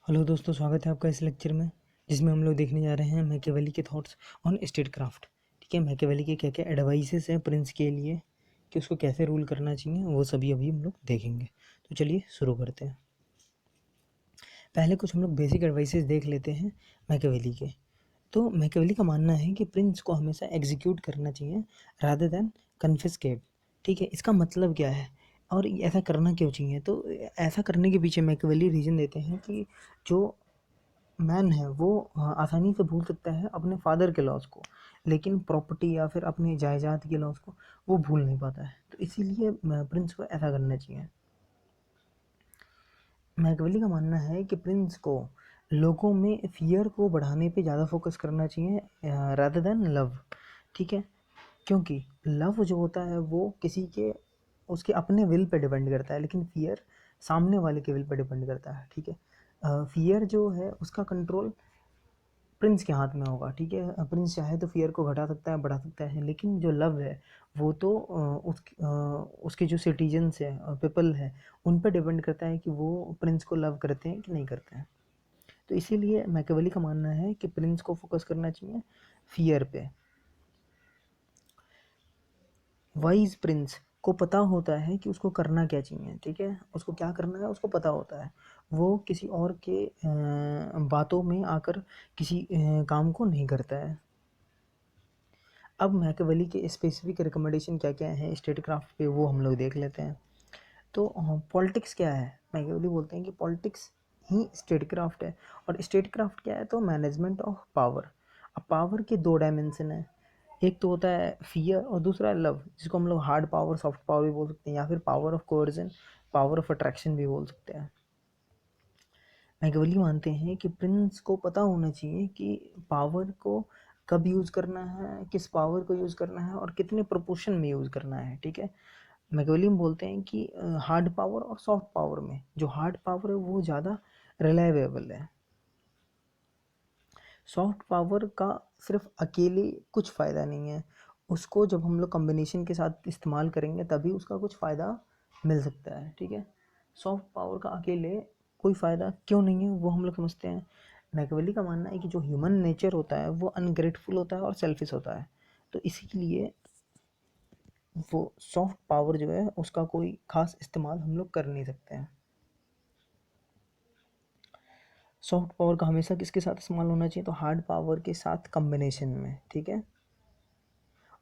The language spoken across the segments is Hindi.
हेलो दोस्तों, स्वागत है आपका इस लेक्चर में जिसमें हम लोग देखने जा रहे हैं मैकियावेली के थॉट्स ऑन स्टेटक्राफ्ट। ठीक है, मैकियावेली के क्या क्या एडवाइसेस हैं प्रिंस के लिए कि उसको कैसे रूल करना चाहिए, वो सभी अभी हम लोग देखेंगे। तो चलिए शुरू करते हैं। पहले कुछ हम लोग बेसिक एडवाइसेस देख लेते हैं मैकियावेली के। तो मैकियावेली का मानना है कि प्रिंस को हमेशा एग्जीक्यूट करना चाहिए रादर देन कन्फिस्केट। ठीक है, इसका मतलब क्या है और ऐसा करना क्यों चाहिए? तो ऐसा करने के पीछे मैकियावेली रीज़न देते हैं कि जो मैन है वो आसानी से भूल सकता है अपने फादर के लॉस को, लेकिन प्रॉपर्टी या फिर अपने जायदाद के लॉस को वो भूल नहीं पाता है। तो इसीलिए प्रिंस को ऐसा करना चाहिए। मैकियावेली का मानना है कि प्रिंस को लोगों में फियर को बढ़ाने पे ज़्यादा फोकस करना चाहिए रादर देन लव। ठीक है, क्योंकि लव जो होता है वो किसी के उसके अपने विल पे डिपेंड करता है, लेकिन फियर सामने वाले के विल पे डिपेंड करता है। ठीक है, फियर जो है उसका कंट्रोल प्रिंस के हाथ में होगा। ठीक है, प्रिंस चाहे तो फियर को घटा सकता है, बढ़ा सकता है, लेकिन जो लव है वो तो उसके जो सिटीजन्स हैं, पीपल है, उन पर डिपेंड करता है कि वो प्रिंस को लव करते हैं कि नहीं करते हैं। तो इसीलिए मैकियावेली का मानना है कि प्रिंस को फोकस करना चाहिए फियर पे। वाइज प्रिंस को पता होता है कि उसको करना क्या चाहिए। ठीक है, उसको क्या करना है उसको पता होता है। वो किसी और के बातों में आकर किसी काम को नहीं करता है। अब मैकियावेली के स्पेसिफिक रिकमेंडेशन क्या क्या हैं स्टेटक्राफ्ट पे, वो हम लोग देख लेते हैं। तो पॉलिटिक्स क्या है? मैकियावेली बोलते हैं कि पॉलिटिक्स ही स्टेटक्राफ्ट है। और स्टेटक्राफ्ट क्या है? तो मैनेजमेंट ऑफ पावर। अब पावर के दो डायमेंशन है, एक तो होता है फियर और दूसरा है लव, जिसको हम लोग हार्ड पावर सॉफ्ट पावर भी बोल सकते हैं, या फिर power of coercion, power of attraction भी बोल सकते हैं। मैकियावेली मानते हैं कि प्रिंस को पता होना चाहिए कि पावर को कब यूज़ करना है, किस पावर को यूज़ करना है और कितने प्रोपोर्शन में यूज़ करना है। ठीक है, मैकियावेली बोलते हैं कि हार्ड पावर और सॉफ्ट पावर में जो हार्ड पावर है वो ज़्यादा रिलायबल है। सॉफ्ट पावर का सिर्फ अकेले कुछ फ़ायदा नहीं है, उसको जब हम लोग कॉम्बिनेशन के साथ इस्तेमाल करेंगे तभी उसका कुछ फ़ायदा मिल सकता है। ठीक है, सॉफ्ट पावर का अकेले कोई फ़ायदा क्यों नहीं है वो हम लोग समझते हैं। मैकियावेली का मानना है कि जो ह्यूमन नेचर होता है वो अनग्रेटफुल होता है और सेल्फिश होता है। तो इसीलिए वो सॉफ्ट पावर जो है उसका कोई ख़ास इस्तेमाल हम लोग कर नहीं सकते हैं। सॉफ्ट पावर का हमेशा किसके साथ इस्तेमाल होना चाहिए? तो हार्ड पावर के साथ कॉम्बिनेशन में। ठीक है,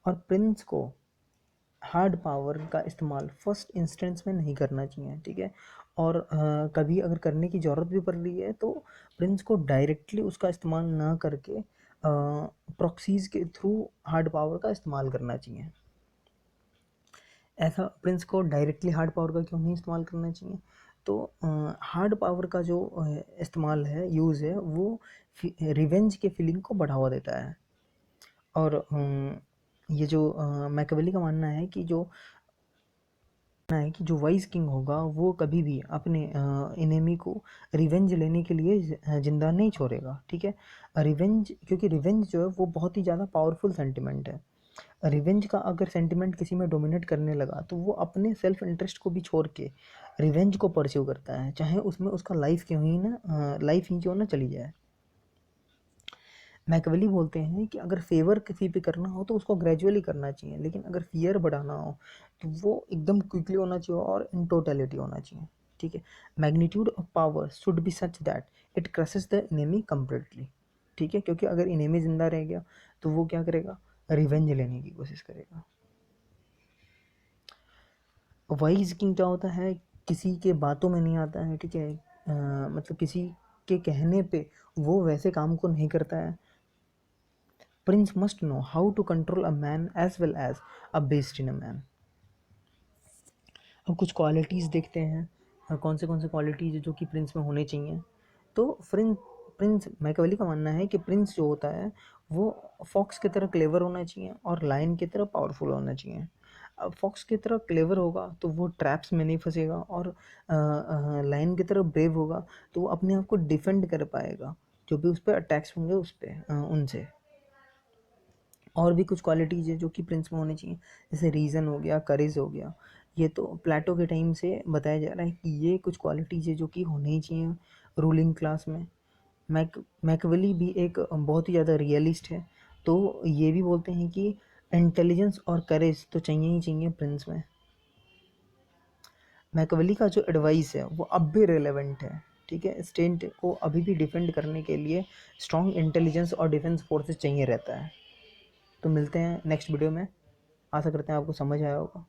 और प्रिंस को हार्ड पावर का इस्तेमाल फर्स्ट इंस्टेंस में नहीं करना चाहिए। ठीक है, और कभी अगर करने की ज़रूरत भी पड़ रही है तो प्रिंस को डायरेक्टली उसका इस्तेमाल ना करके प्रॉक्सीज के थ्रू हार्ड पावर का इस्तेमाल करना चाहिए। ऐसा प्रिंस को डायरेक्टली हार्ड पावर का क्यों नहीं इस्तेमाल करना चाहिए? तो हार्ड पावर का जो इस्तेमाल है, यूज़ है, वो रिवेंज के फीलिंग को बढ़ावा देता है। और ये जो मैकियावेली का मानना है कि जो वाइज किंग होगा वो कभी भी अपने इनेमी को रिवेंज लेने के लिए जिंदा नहीं छोड़ेगा। ठीक है, रिवेंज, क्योंकि रिवेंज जो है वो बहुत ही ज़्यादा पावरफुल सेंटिमेंट है। रिवेंज का अगर सेंटिमेंट किसी में डोमिनेट करने लगा तो वो अपने सेल्फ इंटरेस्ट को भी छोड़ के रिवेंज को परस्यू करता है, चाहे उसमें उसका लाइफ ही क्यों ना चली जाए। मैकियावेली बोलते हैं कि अगर फेवर किसी पे करना हो तो उसको ग्रेजुअली करना चाहिए, लेकिन अगर फियर बढ़ाना हो तो वो एकदम क्विकली होना चाहिए और इन टोटलिटी होना चाहिए। ठीक है, magnitude of power should be such that it crosses the enemy completely. ठीक है, क्योंकि अगर इनेमी जिंदा रह गया तो वो क्या करेगा? रिवेंज लेने की कोशिश करेगा। वाइज किंग क्या होता है? किसी के बातों में नहीं आता है। ठीक है, मतलब किसी के कहने पे वो वैसे काम को नहीं करता है। Prince must know how to control a man as well as a beast in a man. अब कुछ क्वालिटीज़ देखते हैं, कौन से क्वालिटीज़ जो कि प्रिंस में होने चाहिए। तो प्रिंस मैकियावेली का मानना है कि प्रिंस जो होता है वो फॉक्स की तरह क्लेवर होना चाहिए और लायन की तरह पावरफुल होना चाहिए। अब फॉक्स की तरह क्लेवर होगा तो वो ट्रैप्स में नहीं फंसेगा, और लायन की तरह ब्रेव होगा तो वो अपने आप को डिफेंड कर पाएगा जो भी उस पर अटैक्स होंगे उस पर उनसे। और भी कुछ क्वालिटीज़ है जो कि प्रिंस में होनी चाहिए, जैसे रीज़न हो गया, करेज हो गया। ये तो प्लेटो के टाइम से बताया जा रहा है कि ये कुछ क्वालिटीज़ है जो कि होनी ही चाहिए रूलिंग क्लास में। मैकवेली भी एक बहुत ही ज़्यादा रियलिस्ट है, तो ये भी बोलते हैं कि इंटेलिजेंस और करेज तो चाहिए ही चाहिए प्रिंस में। मैकवेली का जो एडवाइस है वो अब भी रेलेवेंट है, ठीक है। स्टेट को अभी भी डिफेंड करने के लिए स्ट्रॉन्ग इंटेलिजेंस और डिफेंस फोर्सेस चाहिए रहता है। तो मिलते हैं नेक्स्ट वीडियो में, आशा करते हैं आपको समझ आया होगा।